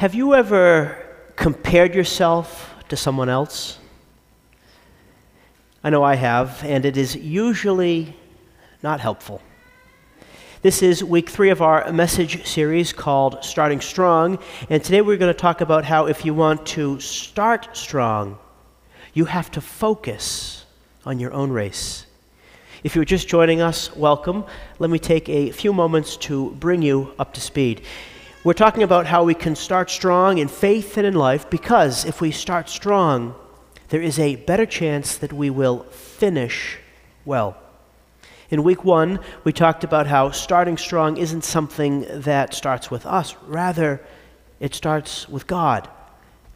Have you ever compared yourself to someone else? I know I have, and it is usually not helpful. This is week 3 of our message series called Starting Strong, and today we're going to talk about how if you want to start strong, you have to focus on your own race. If you're just joining us, welcome. Let me take a few moments to bring you up to speed. We're talking about how we can start strong in faith and in life, because if we start strong, there is a better chance that we will finish well. In week 1, we talked about how starting strong isn't something that starts with us. Rather, it starts with God,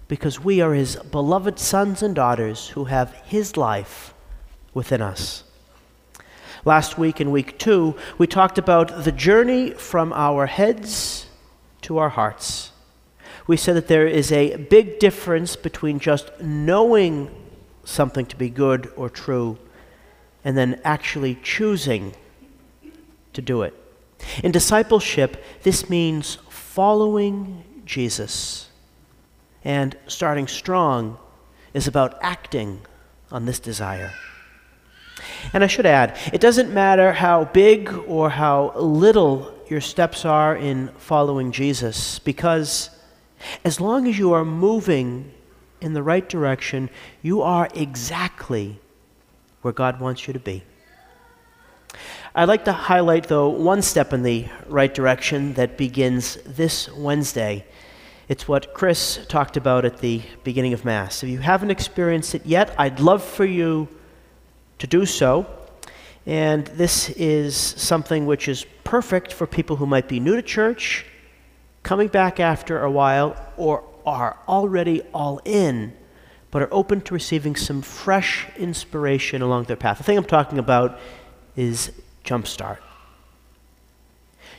because we are His beloved sons and daughters who have His life within us. Last week, in week 2, we talked about the journey from our heads to our hearts. We said that there is a big difference between just knowing something to be good or true and then actually choosing to do it. In discipleship, this means following Jesus. And starting strong is about acting on this desire. And I should add, it doesn't matter how big or how little your steps are in following Jesus, because as long as you are moving in the right direction, you are exactly where God wants you to be. I'd like to highlight, though, one step in the right direction that begins this Wednesday. It's what Chris talked about at the beginning of Mass. If you haven't experienced it yet, I'd love for you to do so. And this is something which is perfect for people who might be new to church, coming back after a while, or are already all in, but are open to receiving some fresh inspiration along their path. The thing I'm talking about is Jumpstart.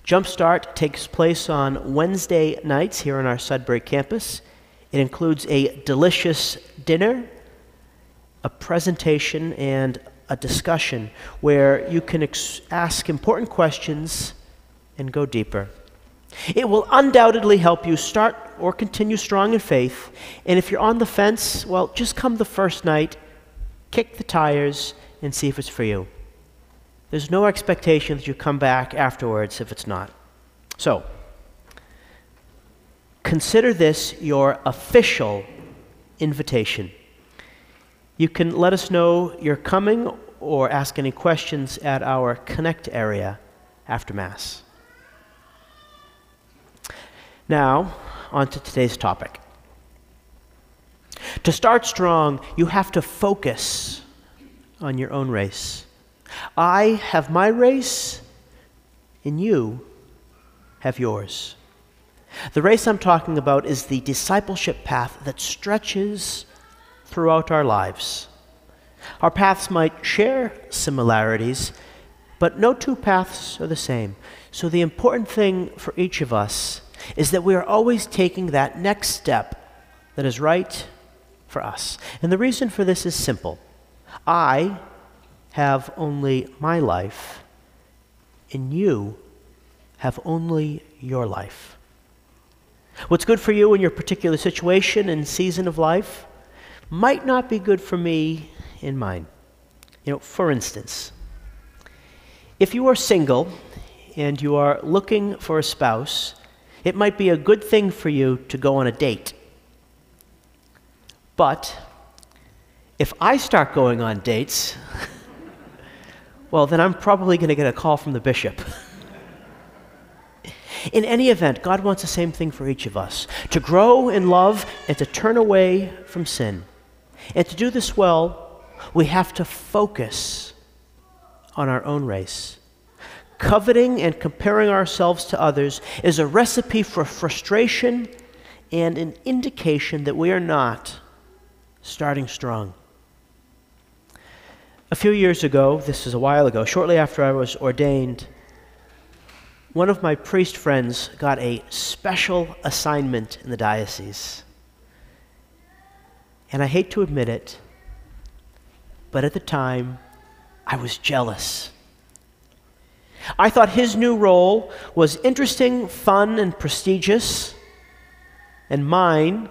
Jumpstart takes place on Wednesday nights here on our Sudbury campus. It includes a delicious dinner, a presentation, and a discussion where you can ask important questions and go deeper. It will undoubtedly help you start or continue strong in faith, and if you're on the fence, well, just come the first night, kick the tires, and see if it's for you. There's no expectation that you come back afterwards if it's not. So, consider this your official invitation. You can let us know you're coming or ask any questions at our Connect area after Mass. Now, on to today's topic. To start strong, you have to focus on your own race. I have my race, and you have yours. The race I'm talking about is the discipleship path that stretches throughout our lives. Our paths might share similarities, but no two paths are the same. So the important thing for each of us is that we are always taking that next step that is right for us. And the reason for this is simple. I have only my life, and you have only your life. What's good for you in your particular situation and season of life might not be good for me in mine. For instance, if you are single and you are looking for a spouse, it might be a good thing for you to go on a date. But if I start going on dates, well, then I'm probably going to get a call from the bishop. In any event, God wants the same thing for each of us, to grow in love and to turn away from sin. And to do this well, we have to focus on our own race. Coveting and comparing ourselves to others is a recipe for frustration and an indication that we are not starting strong. A few years ago, this is a while ago, shortly after I was ordained, one of my priest friends got a special assignment in the diocese. And I hate to admit it, but at the time, I was jealous. I thought his new role was interesting, fun, and prestigious, and mine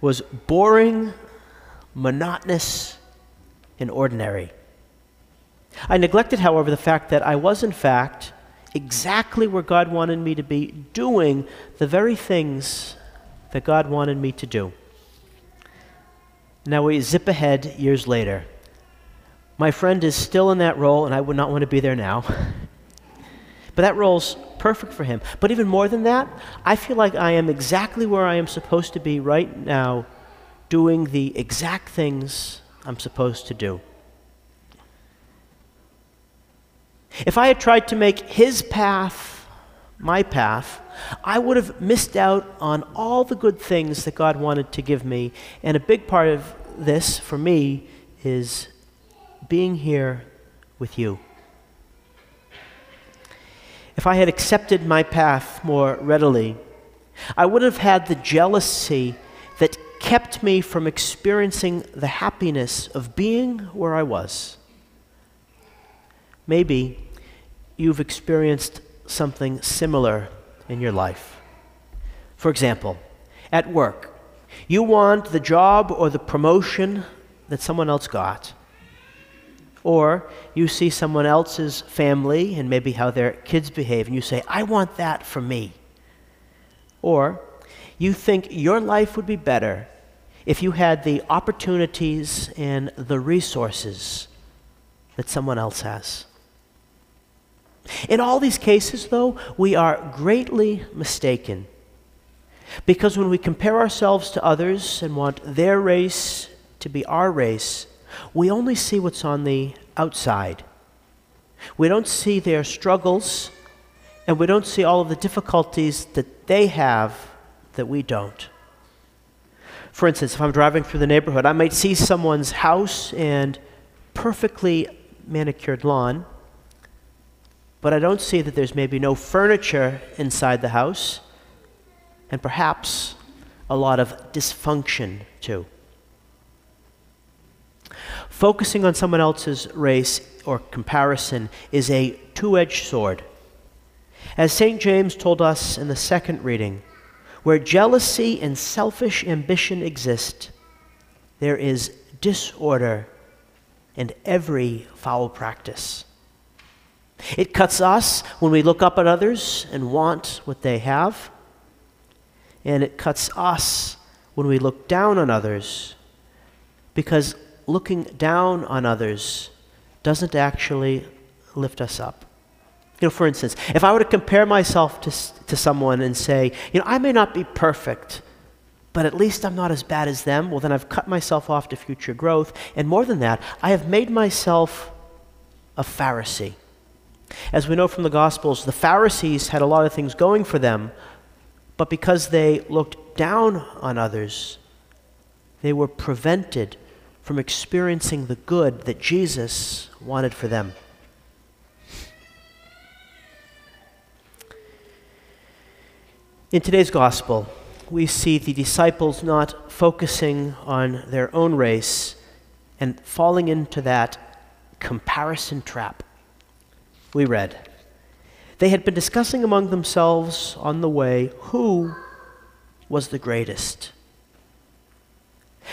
was boring, monotonous, and ordinary. I neglected, however, the fact that I was, in fact, exactly where God wanted me to be, doing the very things that God wanted me to do. Now we zip ahead years later. My friend is still in that role, and I would not want to be there now. But that role's perfect for him. But even more than that, I feel like I am exactly where I am supposed to be right now, doing the exact things I'm supposed to do. If I had tried to make his path my path, I would have missed out on all the good things that God wanted to give me. And a big part of this, for me, is being here with you. If I had accepted my path more readily, I would have had the jealousy that kept me from experiencing the happiness of being where I was. Maybe you've experienced something similar in your life. For example, at work, you want the job or the promotion that someone else got. Or you see someone else's family and maybe how their kids behave, and you say, I want that for me. Or you think your life would be better if you had the opportunities and the resources that someone else has. In all these cases, though, we are greatly mistaken. Because when we compare ourselves to others and want their race to be our race, we only see what's on the outside. We don't see their struggles, and we don't see all of the difficulties that they have that we don't. For instance, if I'm driving through the neighborhood, I might see someone's house and perfectly manicured lawn, but I don't see that there's maybe no furniture inside the house, and perhaps a lot of dysfunction too. Focusing on someone else's race or comparison is a two-edged sword. As St. James told us in the second reading, where jealousy and selfish ambition exist, there is disorder and every foul practice. It cuts us when we look up at others and want what they have, and it cuts us when we look down on others, because looking down on others doesn't actually lift us up. For instance, if I were to compare myself to someone and say, I may not be perfect, but at least I'm not as bad as them, well, then I've cut myself off to future growth. And more than that, I have made myself a Pharisee. As we know from the Gospels, the Pharisees had a lot of things going for them, but because they looked down on others, they were prevented from experiencing the good that Jesus wanted for them. In today's gospel, we see the disciples not focusing on their own race and falling into that comparison trap. We read, they had been discussing among themselves on the way who was the greatest.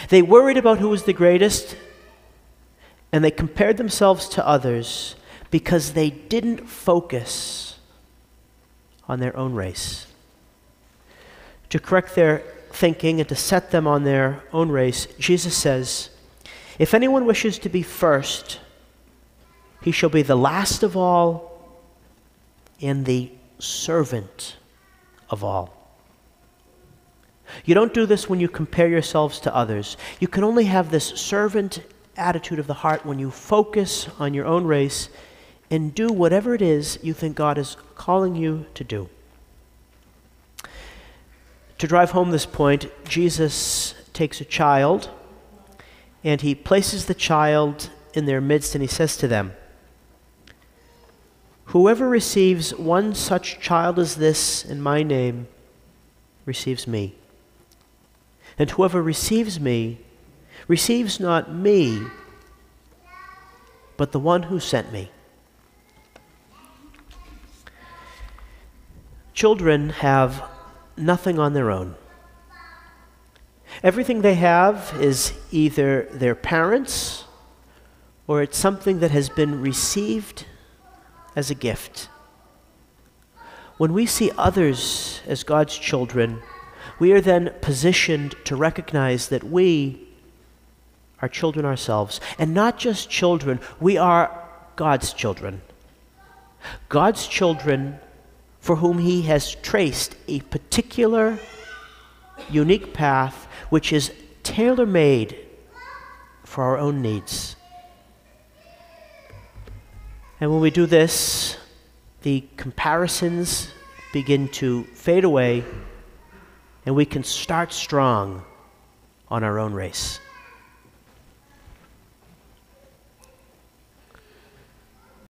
They worried about who was the greatest, and they compared themselves to others because they didn't focus on their own race. To correct their thinking and to set them on their own race, Jesus says, if anyone wishes to be first, he shall be the last of all and the servant of all. You don't do this when you compare yourselves to others. You can only have this servant attitude of the heart when you focus on your own race and do whatever it is you think God is calling you to do. To drive home this point, Jesus takes a child and he places the child in their midst and he says to them, whoever receives one such child as this in my name receives me. And whoever receives me receives not me, but the one who sent me. Children have nothing on their own. Everything they have is either their parents' or it's something that has been received as a gift. When we see others as God's children, we are then positioned to recognize that we are children ourselves. And not just children, we are God's children. God's children for whom He has traced a particular, unique path which is tailor-made for our own needs. And when we do this, the comparisons begin to fade away, and we can start strong on our own race.